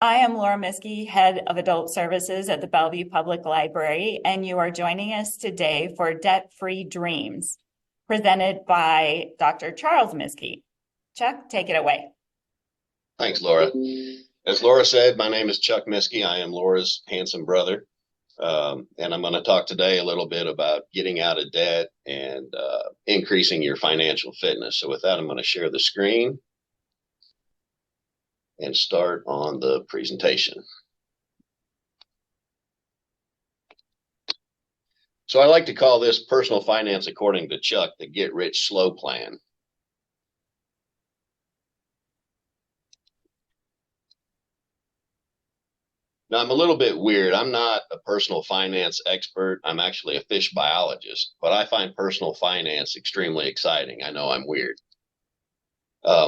I am Laura Miskey, Head of Adult Services at the Bellevue Public Library, and you are joining us today for Debt-Free Dreams, presented by Dr. Charles Miskey. Chuck, take it away. Thanks, Laura. As Laura said, my name is Chuck Miskey. I am Laura's handsome brother. And I'm going to talk today a little bit about getting out of debt and increasing your financial fitness. So with that, I'm going to share the screen and start on the presentation. So I like to call this personal finance, according to Chuck, the get rich slow plan. Now, I'm a little bit weird. I'm not a personal finance expert. I'm actually a fish biologist, but I find personal finance extremely exciting. I know I'm weird.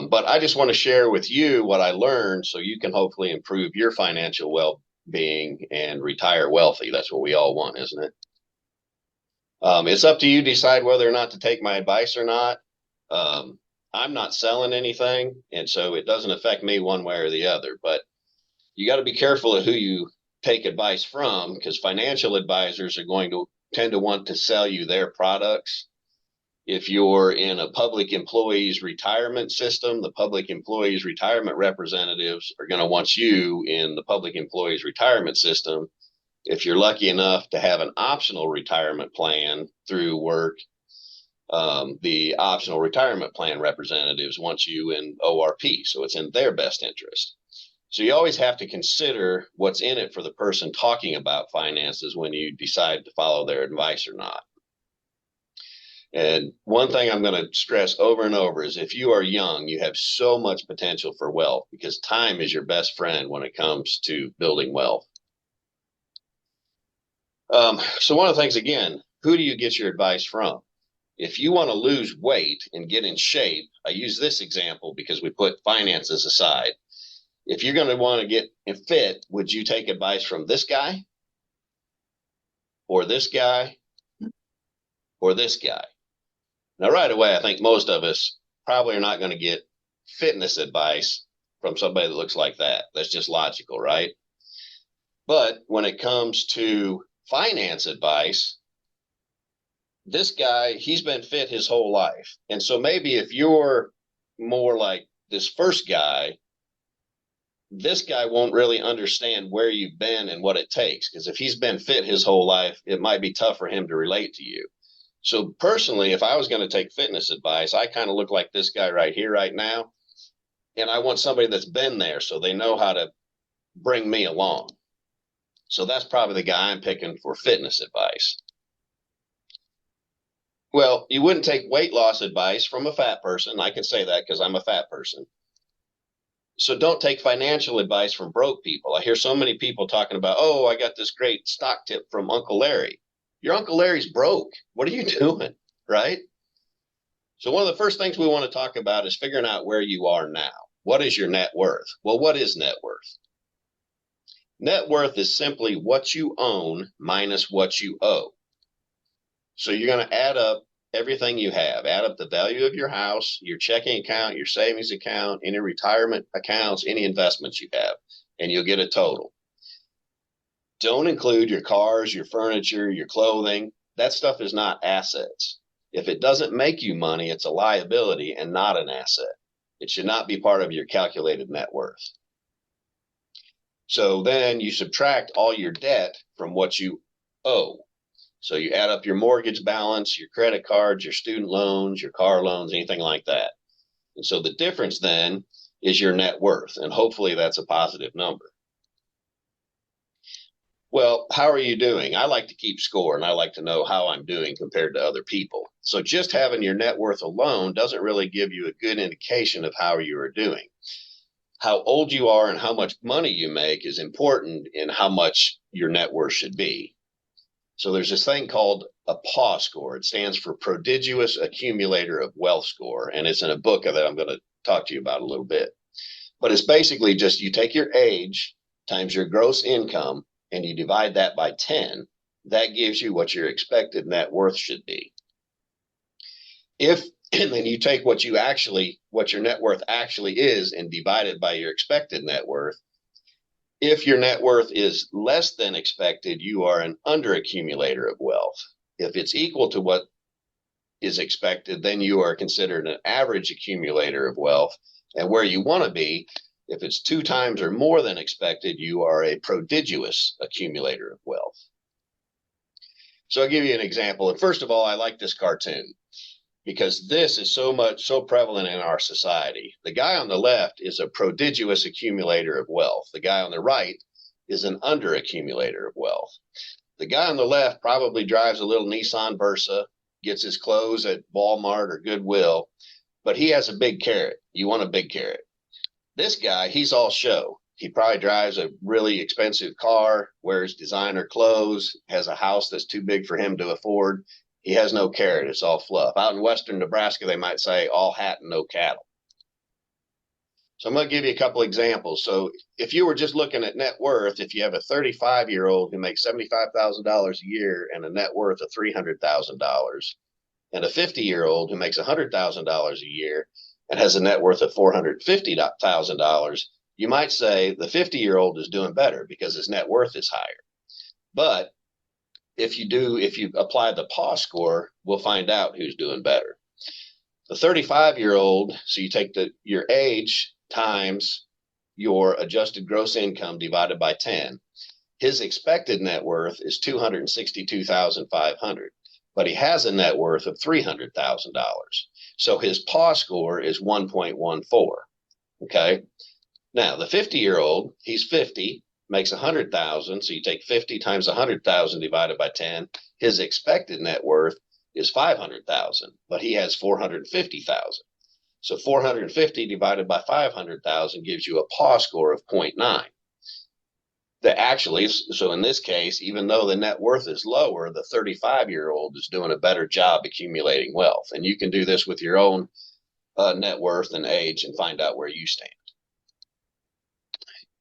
But I just want to share with you what I learned so you can hopefully improve your financial well-being and retire wealthy. That's what we all want, isn't it? It's up to you to decide whether or not to take my advice or not. I'm not selling anything, and so it doesn't affect me one way or the other. But you got to be careful of who you take advice from, because financial advisors are going to tend to want to sell you their products. If you're in a public employees retirement system, the public employees retirement representatives are going to want you in the public employees retirement system. If you're lucky enough to have an optional retirement plan through work, the optional retirement plan representatives want you in ORP, so it's in their best interest. So you always have to consider what's in it for the person talking about finances when you decide to follow their advice or not. And one thing I'm going to stress over and over is if you are young, you have so much potential for wealth because time is your best friend when it comes to building wealth. So one of the things, again, who do you get your advice from? If you want to lose weight and get in shape, I use this example because we put finances aside. If you're going to want to get fit, would you take advice from this guy or this guy or this guy? Now, right away, I think most of us probably are not going to get fitness advice from somebody that looks like that. That's just logical, right? But when it comes to finance advice, this guy, he's been fit his whole life. And so maybe if you're more like this first guy, this guy won't really understand where you've been and what it takes, because if he's been fit his whole life, it might be tough for him to relate to you. So personally, if I was going to take fitness advice, I kind of look like this guy right here, right now. And I want somebody that's been there so they know how to bring me along. So that's probably the guy I'm picking for fitness advice. Well, you wouldn't take weight loss advice from a fat person. I can say that because I'm a fat person. So don't take financial advice from broke people. I hear so many people talking about, oh, I got this great stock tip from Uncle Larry. Your Uncle Larry's broke. What are you doing, right? So one of the first things we want to talk about is figuring out where you are now. What is your net worth? Well, what is net worth? Net worth is simply what you own minus what you owe. So you're going to add up everything you have. Add up the value of your house, your checking account, your savings account, any retirement accounts, any investments you have, and you'll get a total. Don't include your cars, your furniture, your clothing. That stuff is not assets. If it doesn't make you money, it's a liability and not an asset. It should not be part of your calculated net worth. So then you subtract all your debt from what you owe. So you add up your mortgage balance, your credit cards, your student loans, your car loans, anything like that. And so the difference then is your net worth, and hopefully that's a positive number. Well, how are you doing? I like to keep score, and I like to know how I'm doing compared to other people. So just having your net worth alone doesn't really give you a good indication of how you are doing. How old you are and how much money you make is important in how much your net worth should be. So there's this thing called a PAW score. It stands for Prodigious Accumulator of Wealth Score, and it's in a book that I'm going to talk to you about a little bit. But it's basically just you take your age times your gross income and you divide that by 10. That gives you what your expected net worth should be. And then you take what your net worth actually is and divide it by your expected net worth, If your net worth is less than expected, you are an underaccumulator of wealth. If it's equal to what is expected, then you are considered an average accumulator of wealth. And where you want to be, if it's 2 times or more than expected, you are a prodigious accumulator of wealth. So I'll give you an example. And first of all, I like this cartoon because this is so prevalent in our society. The guy on the left is a prodigious accumulator of wealth. The guy on the right is an underaccumulator of wealth. The guy on the left probably drives a little Nissan Versa, gets his clothes at Walmart or Goodwill, but he has a big carrot. You want a big carrot. This guy, he's all show. He probably drives a really expensive car, wears designer clothes, has a house that's too big for him to afford. He has no carrot. It's all fluff. Out in western Nebraska, they might say all hat and no cattle. So I'm going to give you a couple examples. So if you were just looking at net worth, if you have a 35-year-old who makes $75,000 a year and a net worth of $300,000, and a 50-year-old who makes $100,000 a year and has a net worth of $450,000, you might say the 50-year-old is doing better because his net worth is higher. But if you apply the PAW score, we'll find out who's doing better. The 35-year-old, so you take your age times your adjusted gross income divided by 10. His expected net worth is $262,500, but he has a net worth of $300,000. So his PAW score is 1.14. Okay. Now the 50-year-old, he's 50, makes 100,000. So you take 50 times 100,000 divided by 10. His expected net worth is 500,000, but he has 450,000. So 450 divided by 500,000 gives you a PAW score of 0.9. So in this case, even though the net worth is lower, the 35-year-old is doing a better job accumulating wealth. And you can do this with your own net worth and age and find out where you stand.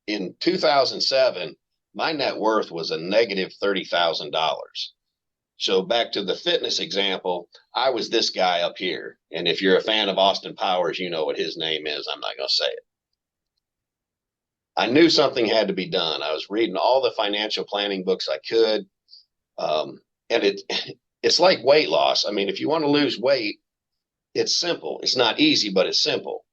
In 2007, my net worth was a negative $30,000. So back to the fitness example, I was this guy up here. And if you're a fan of Austin Powers, you know what his name is. I'm not going to say it. I knew something had to be done. I was reading all the financial planning books I could. And it's like weight loss. I mean, if you want to lose weight, it's simple. It's not easy, but it's simple.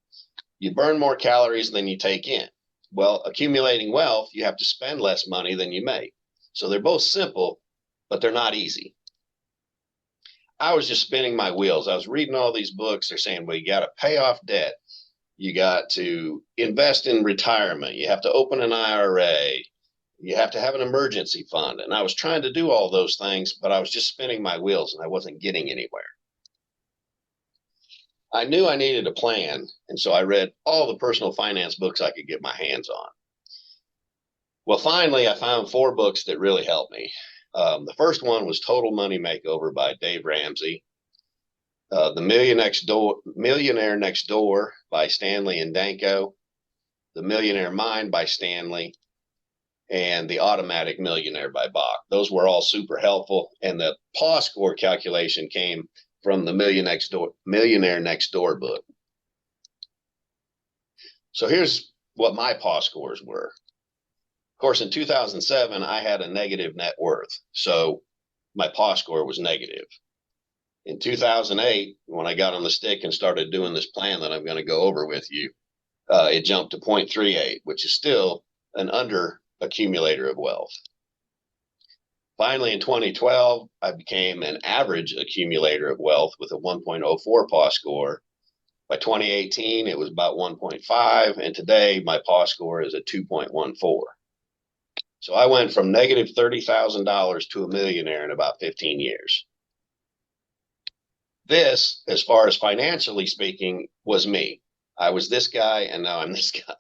You burn more calories than you take in. Well, accumulating wealth, you have to spend less money than you make. So they're both simple, but they're not easy. I was just spinning my wheels. I was reading all these books. They're saying, well, you got to pay off debt. You got to invest in retirement. You have to open an IRA. You have to have an emergency fund. And I was trying to do all those things, but I was just spinning my wheels and I wasn't getting anywhere. I knew I needed a plan. And so I read all the personal finance books I could get my hands on. Well, finally, I found 4 books that really helped me. The first one was Total Money Makeover by Dave Ramsey. The Millionaire Next Door by Stanley and Danko. The Millionaire Mind by Stanley. And The Automatic Millionaire by Bach. Those were all super helpful. And the PAW score calculation came from the Millionaire Next Door book. So here's what my PAW scores were. Of course, in 2007, I had a negative net worth. So my PAW score was negative. In 2008, when I got on the stick and started doing this plan that I'm going to go over with you, it jumped to 0.38, which is still an under accumulator of wealth. Finally, in 2012, I became an average accumulator of wealth with a 1.04 PAW score. By 2018, it was about 1.5, and today my PAW score is at 2.14. So I went from negative $30,000 to a millionaire in about 15 years. This, as far as financially speaking, was me. I was this guy, and now I'm this guy.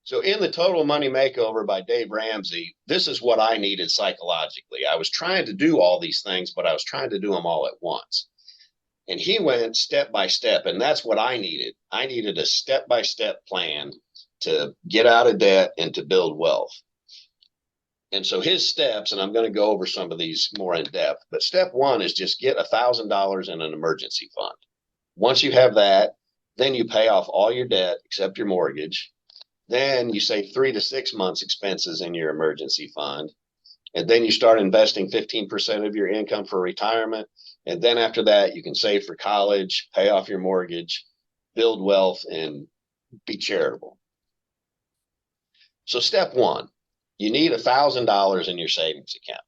So in the Total Money Makeover by Dave Ramsey, this is what I needed psychologically. I was trying to do all these things, but I was trying to do them all at once. And he went step by step, and that's what I needed. I needed a step-by-step plan to get out of debt and to build wealth. And so his steps, and I'm going to go over some of these more in depth, but step 1 is just get $1,000 in an emergency fund. Once you have that, then you pay off all your debt except your mortgage. Then you save 3 to 6 months expenses in your emergency fund. And then you start investing 15% of your income for retirement. And then after that, you can save for college, pay off your mortgage, build wealth, and be charitable. So step one, you need $1,000 in your savings account.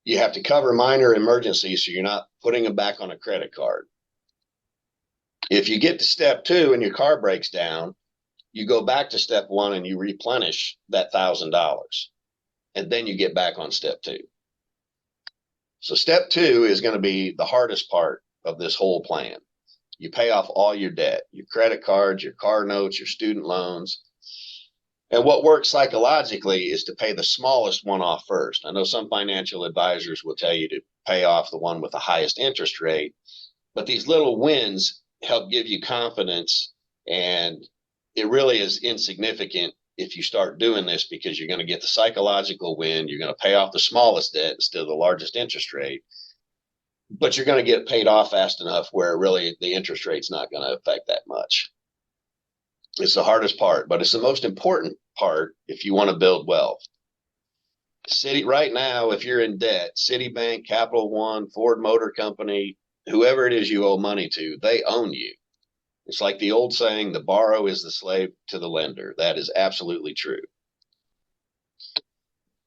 You have to cover minor emergencies so you're not putting them back on a credit card. If you get to step two and your car breaks down, you go back to step one and you replenish that $1,000. And then you get back on step two. So step two is going to be the hardest part of this whole plan. You pay off all your debt, your credit cards, your car notes, your student loans. And what works psychologically is to pay the smallest one off first. I know some financial advisors will tell you to pay off the one with the highest interest rate, but these little wins help give you confidence, and it really is insignificant if you start doing this because you're going to get the psychological win. You're going to pay off the smallest debt instead of the largest interest rate, but you're going to get paid off fast enough where really the interest rate's not going to affect that much. It's the hardest part, but it's the most important part if you want to build wealth. Right now, if you're in debt, Citibank, Capital One, Ford Motor Company, whoever it is you owe money to, they own you. It's like the old saying, the borrower is the slave to the lender. That is absolutely true.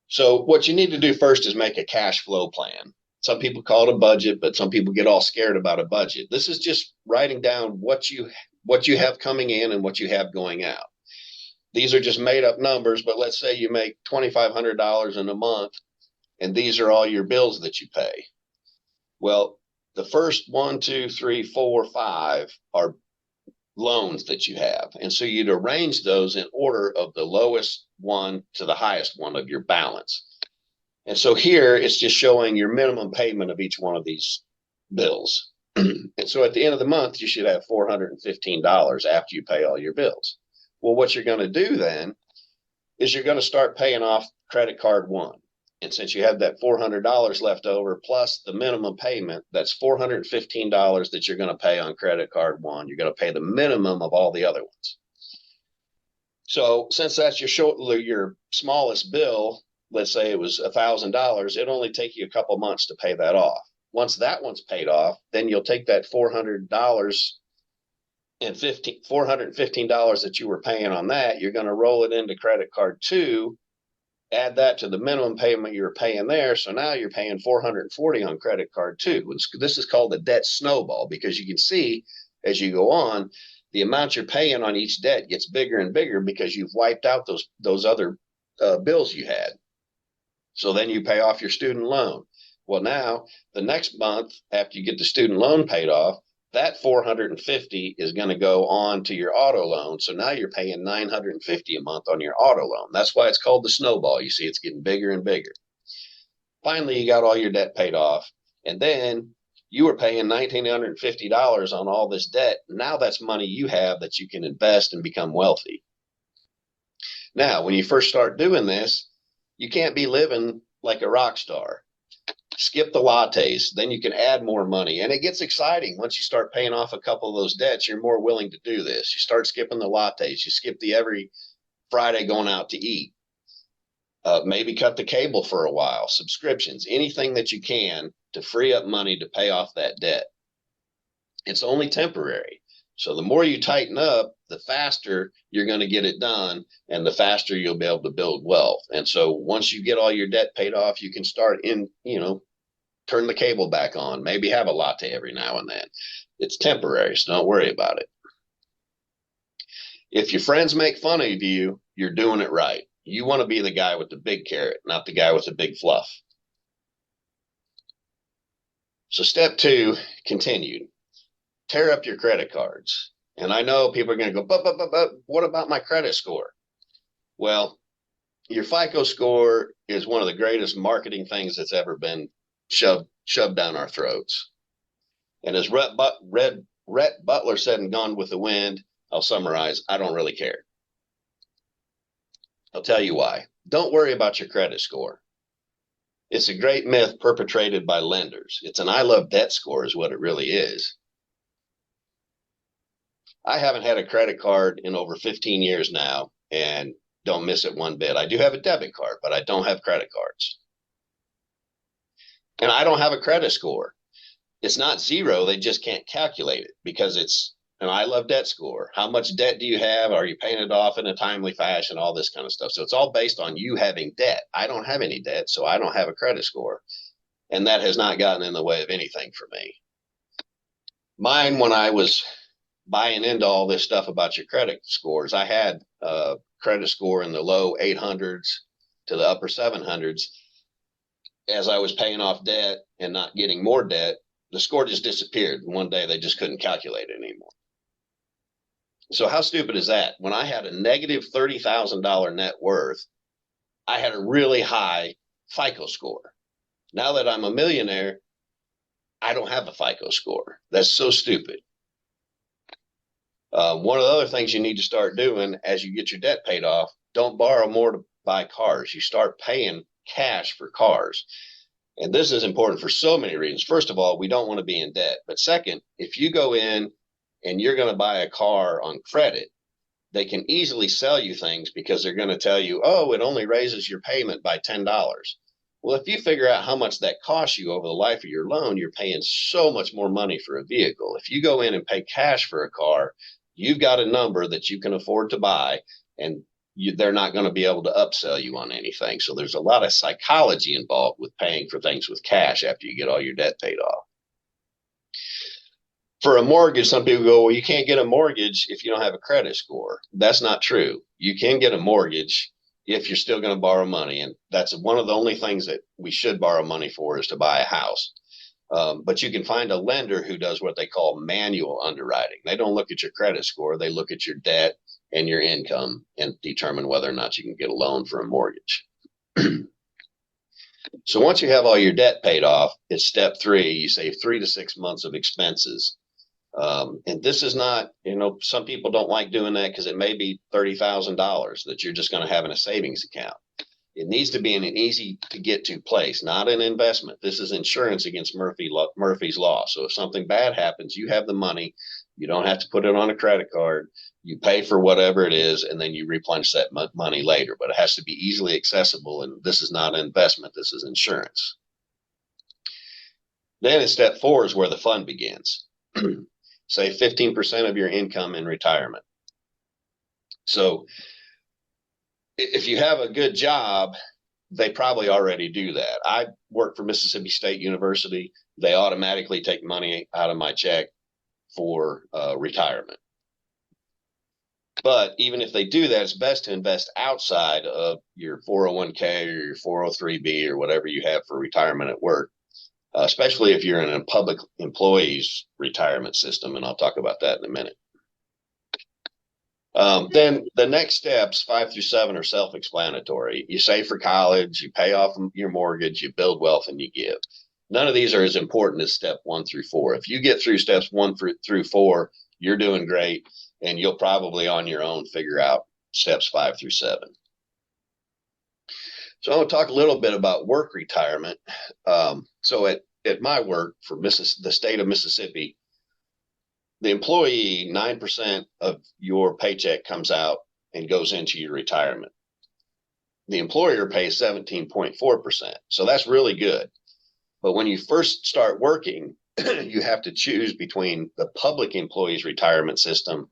So what you need to do first is make a cash flow plan. Some people call it a budget, but some people get all scared about a budget. This is just writing down what you have coming in and what you have going out. These are just made up numbers, but let's say you make $2,500 in a month, and these are all your bills that you pay. Well, the first 1, 2, 3, 4, 5 are loans that you have. And so you'd arrange those in order of the lowest one to the highest one of your balance. And so here it's just showing your minimum payment of each one of these bills. And so at the end of the month, you should have $415 after you pay all your bills. Well, what you're going to do then is you're going to start paying off credit card one. And since you have that $400 left over plus the minimum payment, that's $415 that you're going to pay on credit card one. You're going to pay the minimum of all the other ones. So since that's your smallest bill, let's say it was $1,000, it'll only take you a couple months to pay that off. Once that one's paid off, then you'll take that $415 that you were paying on that, you're going to roll it into credit card two, add that to the minimum payment you were paying there. So now you're paying $440 on credit card two. This is called the debt snowball, because you can see as you go on, the amount you're paying on each debt gets bigger and bigger because you've wiped out those other bills you had. So then you pay off your student loan. Well, now the next month after you get the student loan paid off, that $450 is going to go on to your auto loan. So now you're paying $950 a month on your auto loan. That's why it's called the snowball. You see, it's getting bigger and bigger. Finally, you got all your debt paid off. And then you were paying $1,950 on all this debt. Now that's money you have that you can invest and become wealthy. Now, when you first start doing this, you can't be living like a rock star. Skip the lattes, then you can add more money. And it gets exciting. Once you start paying off a couple of those debts, you're more willing to do this. You start skipping the lattes. You skip the every Friday going out to eat. Maybe cut the cable for a while, subscriptions, anything that you can to free up money to pay off that debt. It's only temporary. So the more you tighten up, the faster you're going to get it done, and the faster you'll be able to build wealth. And so once you get all your debt paid off, you can start turn the cable back on, maybe have a latte every now and then. It's temporary, so don't worry about it. If your friends make fun of you, you're doing it right. You want to be the guy with the big carrot, not the guy with the big fluff. So step two, continued. Tear up your credit cards. And I know people are going to go, but what about my credit score? Well, your FICO score is one of the greatest marketing things that's ever been shoved down our throats. And as Rhett Butler said in Gone with the Wind, I'll summarize, I don't really care. I'll tell you why. Don't worry about your credit score. It's a great myth perpetrated by lenders. It's an I love debt score is what it really is. I haven't had a credit card in over 15 years now and don't miss it one bit. I do have a debit card, but I don't have credit cards. And I don't have a credit score. It's not zero. They just can't calculate it because it's an I love debt score. How much debt do you have? Are you paying it off in a timely fashion? All this kind of stuff. So it's all based on you having debt. I don't have any debt, so I don't have a credit score. And that has not gotten in the way of anything for me. Mine, when I was buying into all this stuff about your credit scores, I had a credit score in the low 800s to the upper 700s. As I was paying off debt and not getting more debt, the score just disappeared. One day they just couldn't calculate it anymore. So how stupid is that? When I had a negative $30,000 net worth, I had a really high FICO score. Now that I'm a millionaire, I don't have a FICO score. That's so stupid. One of the other things you need to start doing as you get your debt paid off, don't borrow more to buy cars. You start paying cash for cars. And this is important for so many reasons. First of all, we don't want to be in debt. But second, if you go in and you're going to buy a car on credit, they can easily sell you things because they're going to tell you, oh, it only raises your payment by $10. Well, if you figure out how much that costs you over the life of your loan, you're paying so much more money for a vehicle. If you go in and pay cash for a car, you've got a number that you can afford to buy, and they're not going to be able to upsell you on anything. So there's a lot of psychology involved with paying for things with cash after you get all your debt paid off. For a mortgage, some people go, well, you can't get a mortgage if you don't have a credit score. That's not true. You can get a mortgage if you're still going to borrow money. And that's one of the only things that we should borrow money for, is to buy a house. But you can find a lender who does what they call manual underwriting. They don't look at your credit score. They look at your debt and your income and determine whether or not you can get a loan for a mortgage. So once you have all your debt paid off, it's step 3. You save 3 to 6 months of expenses. And this is not, some people don't like doing that because it may be $30,000 that you're just going to have in a savings account. It needs to be in an easy to get to place, not an investment. This is insurance against Murphy's Law. So if something bad happens, you have the money. You don't have to put it on a credit card. You pay for whatever it is, and then you replenish that money later. But it has to be easily accessible, and this is not an investment. This is insurance. Then in step 4 is where the fun begins. Save 15% of your income in retirement. So if you have a good job, they probably already do that. I work for Mississippi State University. They automatically take money out of my check for retirement. But even if they do that, it's best to invest outside of your 401k or your 403b or whatever you have for retirement at work, especially if you're in a public employees retirement system. And I'll talk about that in a minute. Then the next steps, 5 through 7, are self-explanatory. You save for college, you pay off your mortgage, you build wealth, and you give. None of these are as important as step 1 through 4. If you get through steps 1 through 4, you're doing great, and you'll probably on your own figure out steps 5 through 7. So I want to talk a little bit about work retirement. So at my work for the state of Mississippi, the employee, 9% of your paycheck comes out and goes into your retirement. The employer pays 17.4%. So that's really good. But when you first start working, you have to choose between the public employees retirement system.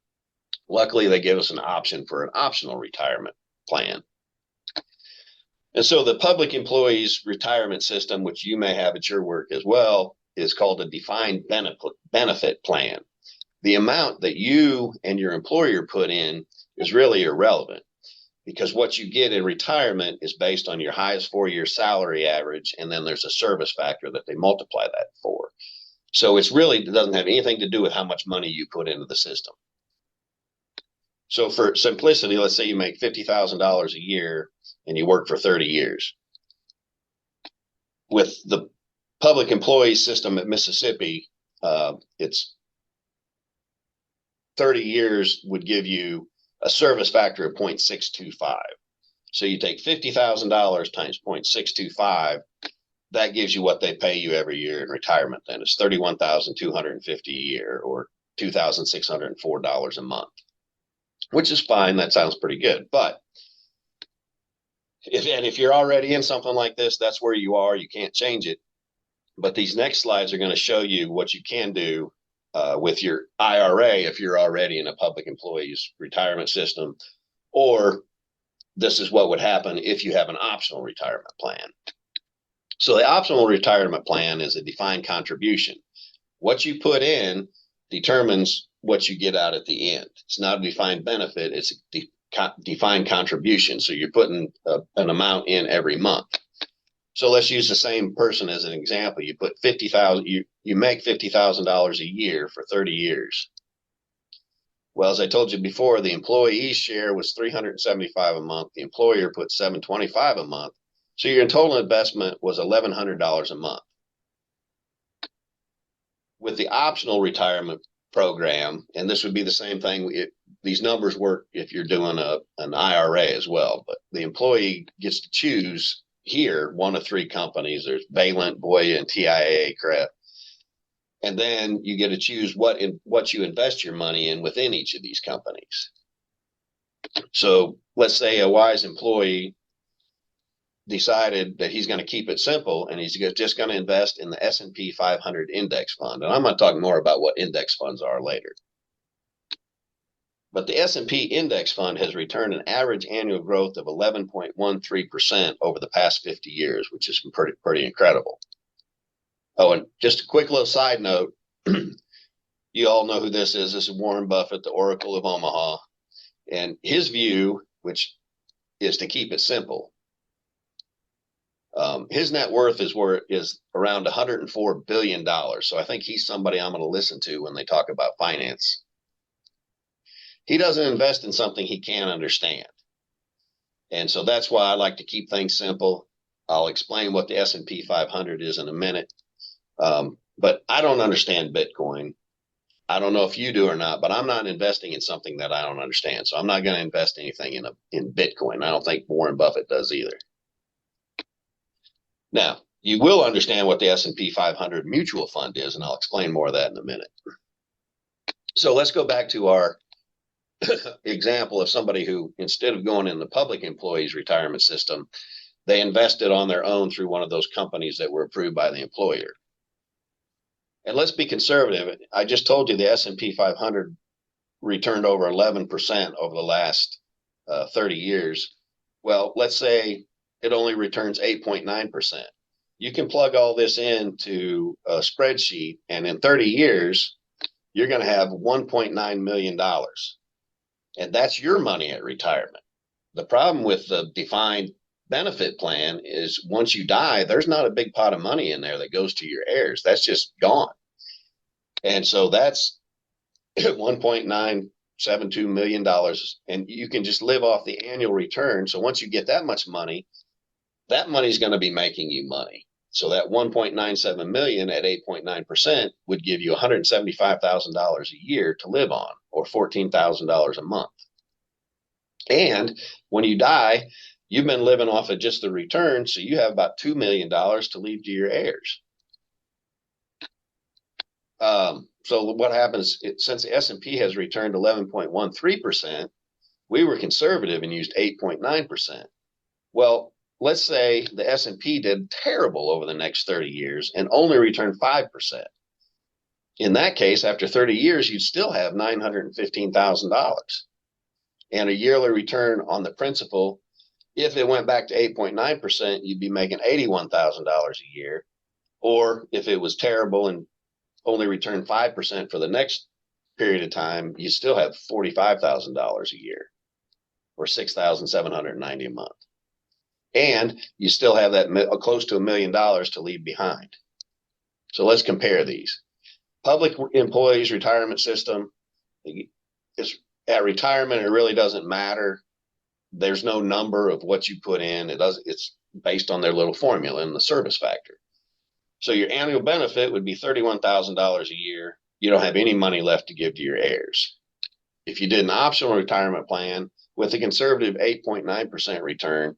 Luckily, they give us an option for an optional retirement plan. And so the public employees retirement system, which you may have at your work as well, is called a defined benefit plan. The amount that you and your employer put in is really irrelevant, because what you get in retirement is based on your highest 4-year salary average, and then there's a service factor that they multiply that for. So it doesn't have anything to do with how much money you put into the system. So for simplicity, let's say you make $50,000 a year and you work for 30 years. With the public employee system at Mississippi, it's 30 years would give you a service factor of 0.625. So you take $50,000 times 0.625, that gives you what they pay you every year in retirement. Then it's $31,250 a year, or $2,604 a month, which is fine. That sounds pretty good. But if you're already in something like this, that's where you are. You can't change it. But these next slides are going to show you what you can do with your IRA if you're already in a public employee's retirement system, or this is what would happen if you have an optional retirement plan. So the optional retirement plan is a defined contribution. What you put in determines what you get out at the end. It's not a defined benefit, it's a defined contribution. So you're putting an amount in every month. So let's use the same person as an example. You put $50,000, you make $50,000 a year for 30 years. Well, as I told you before, the employee's share was $375 a month. The employer put $725 a month. So your total investment was $1,100 a month. With the optional retirement program, and this would be the same thing, these numbers work if you're doing an IRA as well, but the employee gets to choose here one of three companies. There's Valent, Voya, and TIAA Cref. And then you get to choose what you invest your money in within each of these companies. So let's say a wise employee decided that he's going to keep it simple and he's just going to invest in the S&P 500 index fund. And I'm going to talk more about what index funds are later. But the S&P index fund has returned an average annual growth of 11.13% over the past 50 years, which is pretty incredible. Oh, and just a quick little side note. You all know who this is. This is Warren Buffett, the Oracle of Omaha. And his view, which is to keep it simple, his net worth is around $104 billion. So I think he's somebody I'm going to listen to when they talk about finance. He doesn't invest in something he can't understand. And so that's why I like to keep things simple. I'll explain what the S&P 500 is in a minute. But I don't understand Bitcoin. I don't know if you do or not, but I'm not investing in something that I don't understand. So I'm not going to invest anything in Bitcoin. I don't think Warren Buffett does either. Now, you will understand what the S&P 500 mutual fund is, and I'll explain more of that in a minute. So let's go back to our example of somebody who, instead of going in the public employees retirement system, they invested on their own through one of those companies that were approved by the employer. And let's be conservative. I just told you the S&P 500 returned over 11% over the last 30 years. Well, let's say it only returns 8.9%. You can plug all this into a spreadsheet, and in 30 years, you're going to have $1.9 million. And that's your money at retirement. The problem with the defined benefit plan is once you die, there's not a big pot of money in there that goes to your heirs. That's just gone. And so that's $1.972 million. And you can just live off the annual return. So once you get that much money, that money is going to be making you money. So that 1.97 million at 8.9% would give you $175,000 a year to live on, or $14,000 a month. And when you die, you've been living off of just the return, so you have about $2 million to leave to your heirs. So what happens, since the S&P has returned 11.13%, we were conservative and used 8.9%. Well, let's say the S&P did terrible over the next 30 years and only returned 5%. In that case, after 30 years, you'd still have $915,000. And a yearly return on the principal, if it went back to 8.9%, you'd be making $81,000 a year. Or if it was terrible and only returned 5% for the next period of time, you still have $45,000 a year, or $6,790 a month. And you still have that close to $1 million to leave behind. So let's compare these. Public employees retirement system, at retirement, it really doesn't matter. There's no number of what you put in. It's based on their little formula and the service factor. So your annual benefit would be $31,000 a year. You don't have any money left to give to your heirs. If you did an optional retirement plan with a conservative 8.9% return,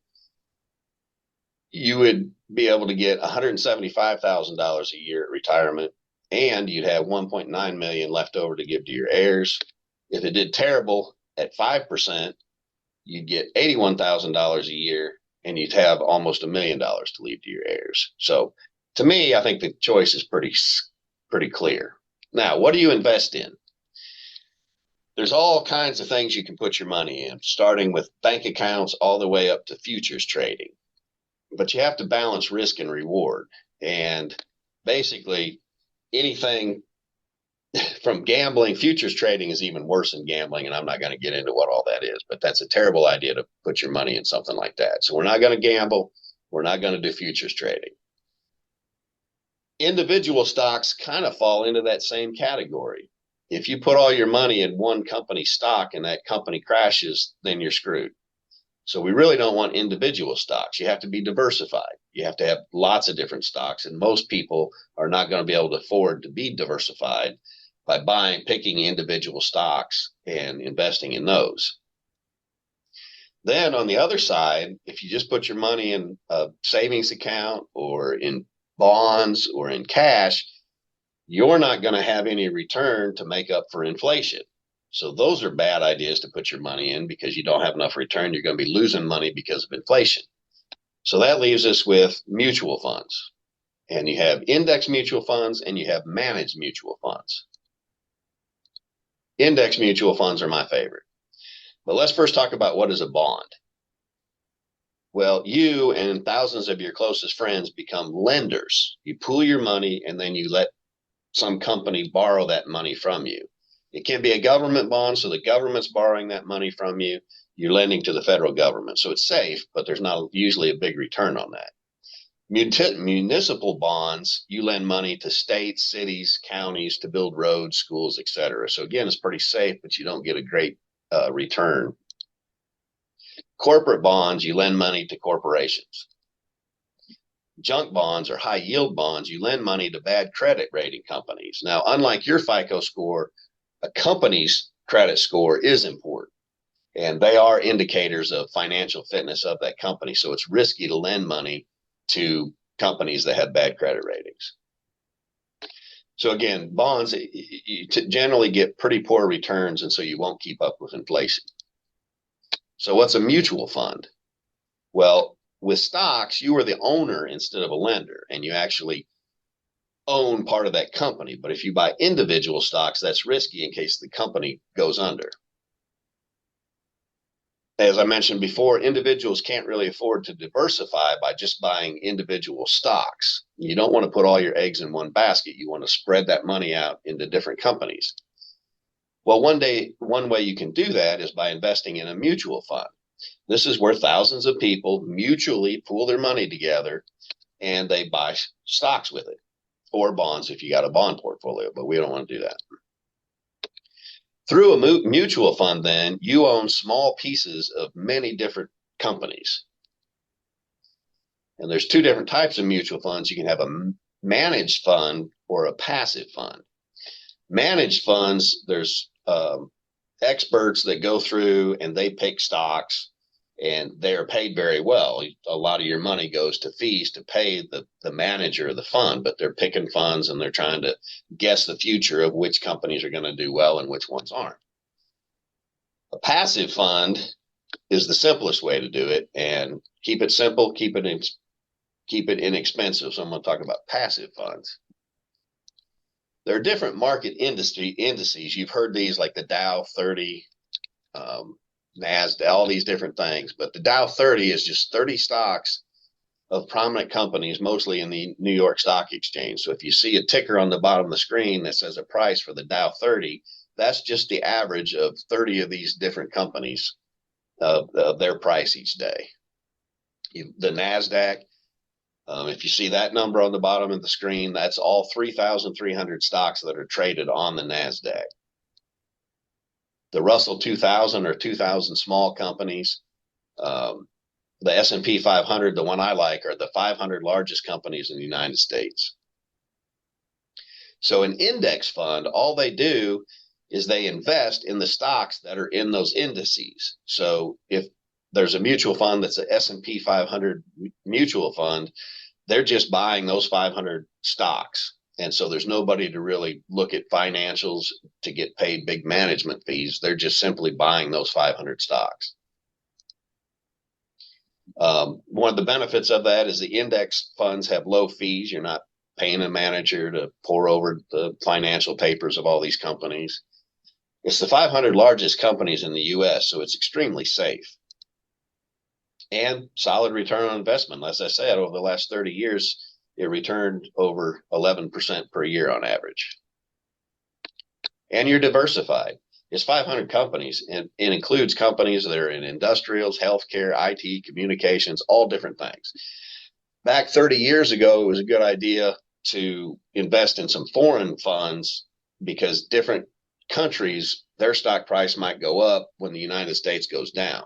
you would be able to get $175,000 a year at retirement, and you'd have 1.9 million left over to give to your heirs. If it did terrible at 5%, you'd get $81,000 a year, and you'd have almost $1 million to leave to your heirs. So to me, I think the choice is pretty clear. Now, what do you invest in? There's all kinds of things you can put your money in, starting with bank accounts all the way up to futures trading. But you have to balance risk and reward. And basically, anything from gambling, futures trading is even worse than gambling, and I'm not going to get into what all that is, but that's a terrible idea to put your money in something like that. So we're not going to gamble. We're not going to do futures trading. Individual stocks kind of fall into that same category. If you put all your money in one company stock and that company crashes, then you're screwed. So we really don't want individual stocks. You have to be diversified. You have to have lots of different stocks, and most people are not going to be able to afford to be diversified by picking individual stocks and investing in those. Then on the other side, if you just put your money in a savings account or in bonds or in cash, you're not going to have any return to make up for inflation. So those are bad ideas to put your money in because you don't have enough return. You're going to be losing money because of inflation. So that leaves us with mutual funds. And you have index mutual funds and you have managed mutual funds. Index mutual funds are my favorite. But let's first talk about what is a bond. Well, you and thousands of your closest friends become lenders. You pool your money and then you let some company borrow that money from you. It can be a government bond, so the government's borrowing that money from you. You're lending to the federal government. So it's safe, but there's not usually a big return on that. Municipal bonds, you lend money to states, cities, counties to build roads, schools, etc. So again, it's pretty safe, but you don't get a great return. Corporate bonds, you lend money to corporations. Junk bonds or high yield bonds, you lend money to bad credit rating companies. Now, unlike your FICO score, a company's credit score is important, and they are indicators of financial fitness of that company. So it's risky to lend money to companies that have bad credit ratings. So again, bonds, you generally get pretty poor returns, and so you won't keep up with inflation. So what's a mutual fund? Well, with stocks, you are the owner instead of a lender, and you actually own part of that company. But if you buy individual stocks, that's risky in case the company goes under. As I mentioned before, individuals can't really afford to diversify by just buying individual stocks. You don't want to put all your eggs in one basket. You want to spread that money out into different companies. Well, one way you can do that is by investing in a mutual fund. This is where thousands of people mutually pool their money together and they buy stocks with it, or bonds if you got a bond portfolio, but we don't want to do that. Through a mutual fund, then, you own small pieces of many different companies. And there's two different types of mutual funds. You can have a managed fund or a passive fund. Managed funds, there's experts that go through and they pick stocks, and they're paid very well. A lot of your money goes to fees to pay the manager of the fund, but they're picking funds and they're trying to guess the future of which companies are going to do well and which ones aren't. A passive fund is the simplest way to do it, and keep it simple, keep it inexpensive. So I'm going to talk about passive funds. There are different market indices. You've heard these like the Dow 30, NASDAQ, all these different things. But the Dow 30 is just 30 stocks of prominent companies, mostly in the New York Stock Exchange. So if you see a ticker on the bottom of the screen that says a price for the Dow 30, that's just the average of 30 of these different companies of their price each day. The NASDAQ, if you see that number on the bottom of the screen, that's all 3,300 stocks that are traded on the NASDAQ. The Russell 2000 or 2,000 small companies. The S&P 500, the one I like, are the 500 largest companies in the United States. So an index fund, all they do is they invest in the stocks that are in those indices. So if there's a mutual fund that's an S&P 500 mutual fund, they're just buying those 500 stocks. And so there's nobody to really look at financials to get paid big management fees. They're just simply buying those 500 stocks. One of the benefits of that is the index funds have low fees. You're not paying a manager to pour over the financial papers of all these companies. It's the 500 largest companies in the U.S., so it's extremely safe. And solid return on investment. As I said, over the last 30 years, it returned over 11% per year on average. And you're diversified. It's 500 companies, and it includes companies that are in industrials, healthcare, IT, communications, all different things. Back 30 years ago, it was a good idea to invest in some foreign funds because different countries, their stock price might go up when the United States goes down.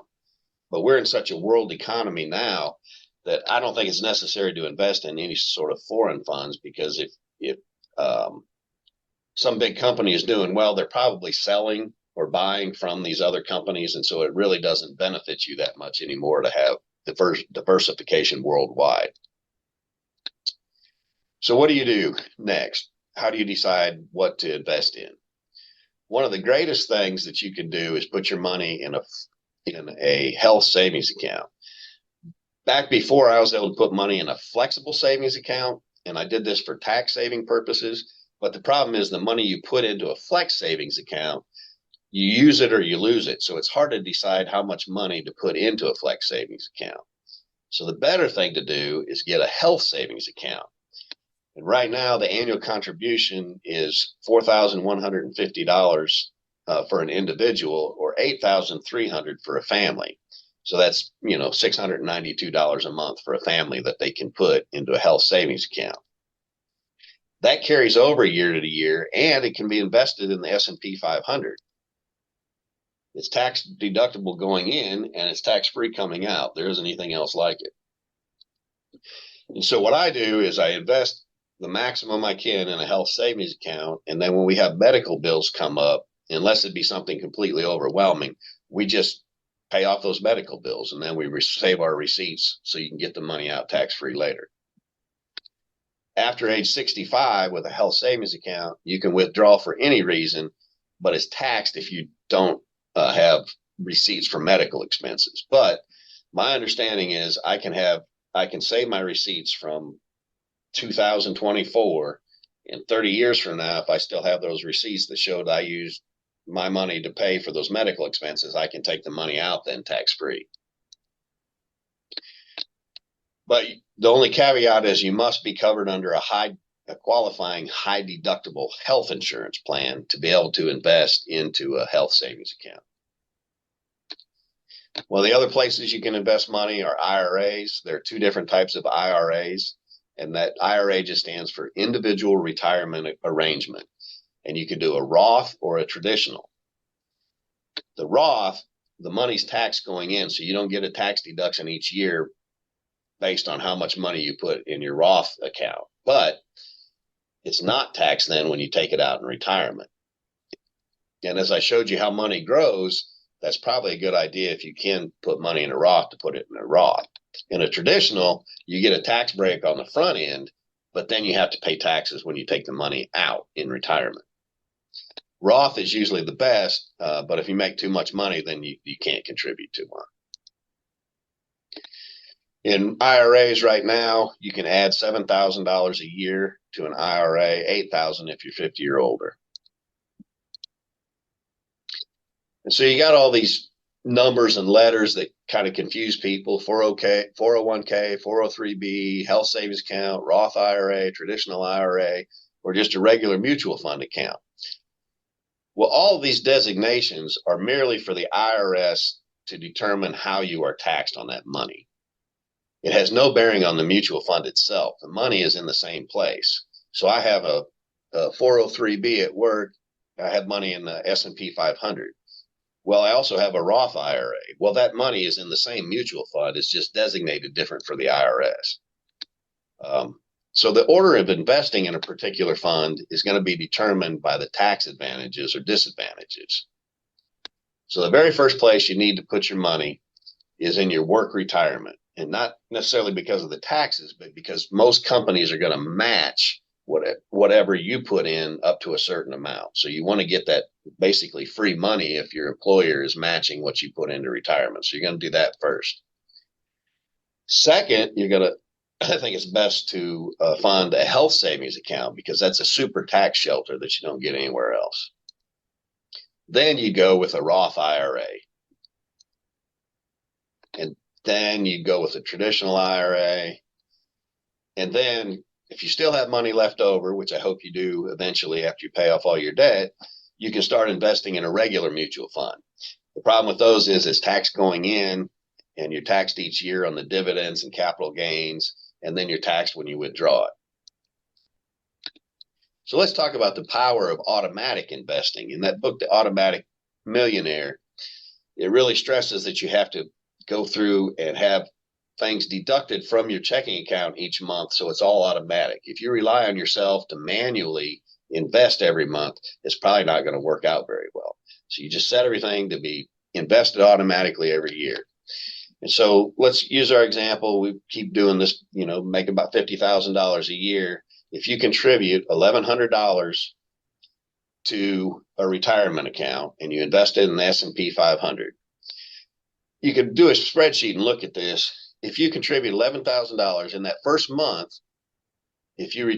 But we're in such a world economy now that I don't think it's necessary to invest in any sort of foreign funds, because if some big company is doing well, they're probably selling or buying from these other companies. And so it really doesn't benefit you that much anymore to have diversification worldwide. So what do you do next? How do you decide what to invest in? One of the greatest things that you can do is put your money in a health savings account. Back before, I was able to put money in a flexible savings account, and I did this for tax saving purposes. But the problem is the money you put into a flex savings account, you use it or you lose it. So it's hard to decide how much money to put into a flex savings account. So the better thing to do is get a health savings account. And right now, the annual contribution is $4,150 for an individual, or $8,300 for a family. So that's, $692 a month for a family that they can put into a health savings account. That carries over year to year, and it can be invested in the S&P 500. It's tax deductible going in, and it's tax-free coming out. There isn't anything else like it. And so what I do is I invest the maximum I can in a health savings account, and then when we have medical bills come up, unless it be something completely overwhelming, we just pay off those medical bills, and then we save our receipts so you can get the money out tax-free later. After age 65, with a health savings account, you can withdraw for any reason, but it's taxed if you don't have receipts for medical expenses. But my understanding is I can save my receipts from 2024, and 30 years from now, if I still have those receipts that showed I used my money to pay for those medical expenses, I can take the money out then tax-free. But the only caveat is you must be covered under a qualifying high deductible health insurance plan to be able to invest into a health savings account. Well, the other places you can invest money are IRAs. There are two different types of IRAs, and that IRA just stands for Individual Retirement Arrangement. And you can do a Roth or a traditional. The Roth, the money's taxed going in, so you don't get a tax deduction each year based on how much money you put in your Roth account. But it's not taxed then when you take it out in retirement. And as I showed you how money grows, that's probably a good idea if you can put money in a Roth to put it in a Roth. In a traditional, you get a tax break on the front end, but then you have to pay taxes when you take the money out in retirement. Roth is usually the best, but if you make too much money, then you can't contribute too much. In IRAs right now, you can add $7,000 a year to an IRA, $8,000 if you're 50 or older. And so you got all these numbers and letters that kind of confuse people: 401k, 403b, health savings account, Roth IRA, traditional IRA, or just a regular mutual fund account. Well, all of these designations are merely for the IRS to determine how you are taxed on that money. It has no bearing on the mutual fund itself. The money is in the same place. So I have a 403b at work. I have money in the S&P 500. Well, I also have a Roth IRA. Well, that money is in the same mutual fund. It's just designated different for the IRS. So the order of investing in a particular fund is going to be determined by the tax advantages or disadvantages. So the very first place you need to put your money is in your work retirement, and not necessarily because of the taxes, but because most companies are going to match whatever you put in up to a certain amount. So you want to get that basically free money if your employer is matching what you put into retirement. So you're going to do that first. Second, I think it's best to fund a health savings account because that's a super tax shelter that you don't get anywhere else. Then you go with a Roth IRA. And then you go with a traditional IRA. And then if you still have money left over, which I hope you do eventually after you pay off all your debt, you can start investing in a regular mutual fund. The problem with those is it's tax going in, and you're taxed each year on the dividends and capital gains, and then you're taxed when you withdraw it. So let's talk about the power of automatic investing. In that book, The Automatic Millionaire, it really stresses that you have to go through and have things deducted from your checking account each month, so it's all automatic. If you rely on yourself to manually invest every month, it's probably not going to work out very well. So you just set everything to be invested automatically every year. And so let's use our example. We keep doing this, make about $50,000 a year. If you contribute $1,100 to a retirement account and you invest it in the S&P 500, you could do a spreadsheet and look at this. If you contribute $11,000 in that first month, if you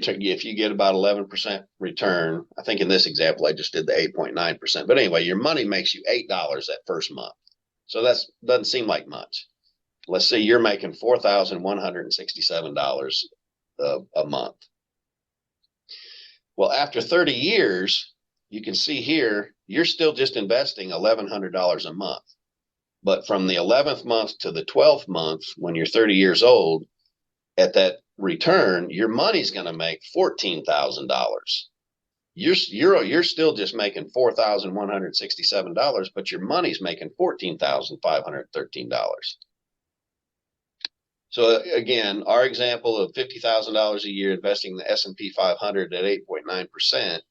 get about 11% return, I think in this example I just did the 8.9%. But anyway, your money makes you $8 that first month. So that doesn't seem like much. Let's say you're making $4,167 a month. Well, after 30 years, you can see here, you're still just investing $1,100 a month. But from the 11th month to the 12th month, when you're 30 years old, at that return, your money's going to make $14,000. You're still just making $4,167, but your money's making $14,513. So again, our example of $50,000 a year investing in the S&P 500 at 8.9%,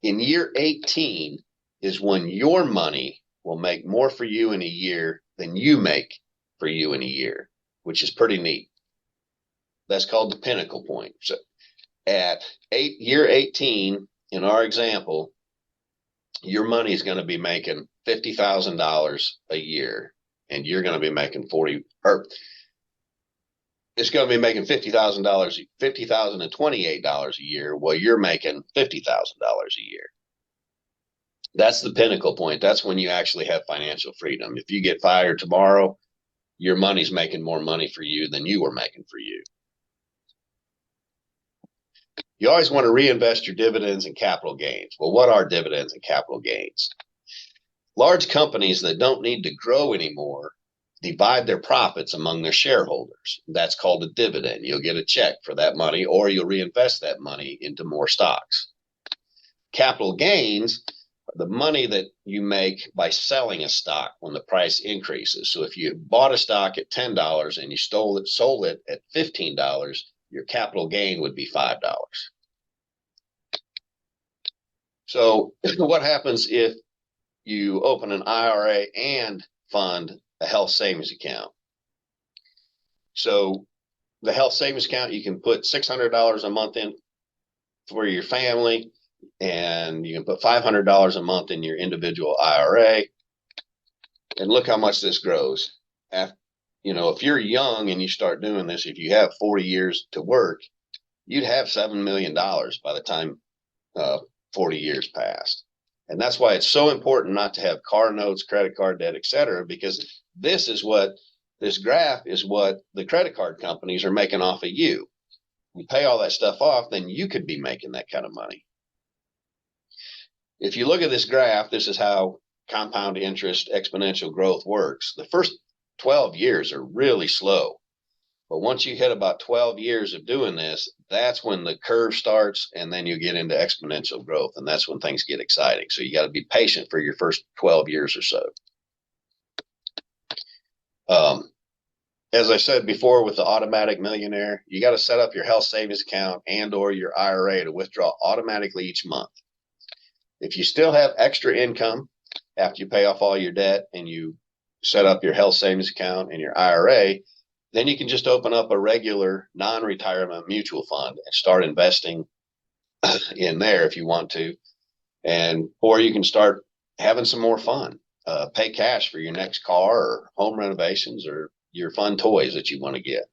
in year 18 is when your money will make more for you in a year than you make for you in a year, which is pretty neat. That's called the pinnacle point. So at year 18, in our example, your money is going to be making $50,000 a year, and you're going to be making it's going to be making $50,028 a year, while you're making $50,000 a year. That's the pinnacle point. That's when you actually have financial freedom. If you get fired tomorrow, your money's making more money for you than you were making for you. You always want to reinvest your dividends and capital gains. Well, what are dividends and capital gains? Large companies that don't need to grow anymore divide their profits among their shareholders. That's called a dividend. You'll get a check for that money, or you'll reinvest that money into more stocks. Capital gains are the money that you make by selling a stock when the price increases. So if you bought a stock at $10 and you sold it at $15, your capital gain would be $5. So what happens if you open an IRA and fund a health savings account? So the health savings account, you can put $600 a month in for your family, and you can put $500 a month in your individual IRA. And look how much this grows. If you're young and you start doing this, if you have 40 years to work, you'd have $7 million by the time 40 years passed. And that's why it's so important not to have car notes, credit card debt, et cetera, because this graph is what the credit card companies are making off of you. You pay all that stuff off, then you could be making that kind of money. If you look at this graph, this is how compound interest exponential growth works. The first 12 years are really slow. But once you hit about 12 years of doing this, that's when the curve starts, and then you get into exponential growth, and that's when things get exciting. So you got to be patient for your first 12 years or so. As I said before with the automatic millionaire, you got to set up your health savings account and or your IRA to withdraw automatically each month. If you still have extra income after you pay off all your debt and you set up your health savings account and your IRA, then you can just open up a regular non-retirement mutual fund and start investing in there if you want to, or you can start having some more fun. Pay cash for your next car or home renovations or your fun toys that you want to get.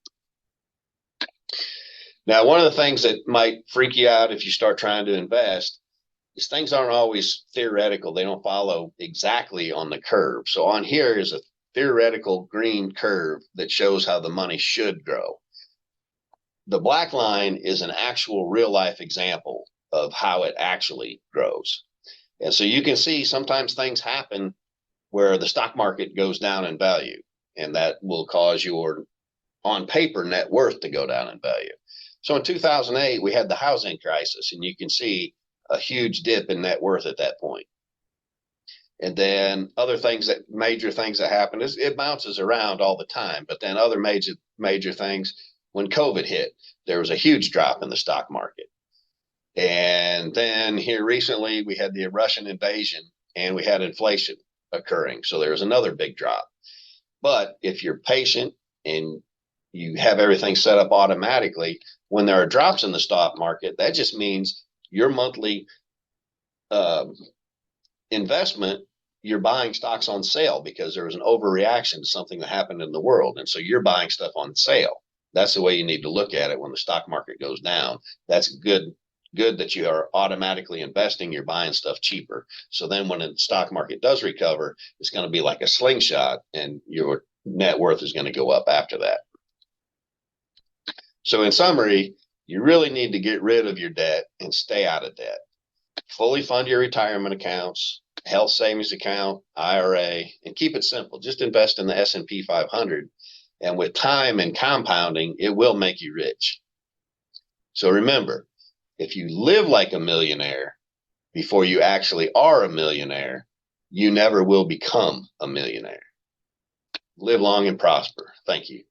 Now, one of the things that might freak you out if you start trying to invest is things aren't always theoretical. They don't follow exactly on the curve. So on here is a theoretical green curve that shows how the money should grow. The black line is an actual real life example of how it actually grows. And so you can see sometimes things happen where the stock market goes down in value, and that will cause your on paper net worth to go down in value. So in 2008, we had the housing crisis, and you can see a huge dip in net worth at that point. And then major things that happen is it bounces around all the time. But then other major things, when COVID hit, there was a huge drop in the stock market. And then here recently, we had the Russian invasion and we had inflation occurring. So there was another big drop. But if you're patient and you have everything set up automatically, when there are drops in the stock market, that just means your monthly investment, you're buying stocks on sale because there was an overreaction to something that happened in the world. And so you're buying stuff on sale. That's the way you need to look at it when the stock market goes down. That's good that you are automatically investing. You're buying stuff cheaper. So then when the stock market does recover, it's going to be like a slingshot and your net worth is going to go up after that. So in summary, you really need to get rid of your debt and stay out of debt. Fully fund your retirement accounts, health savings account, IRA, and keep it simple. Just invest in the S&P 500. And with time and compounding, it will make you rich. So remember, if you live like a millionaire before you actually are a millionaire, you never will become a millionaire. Live long and prosper. Thank you.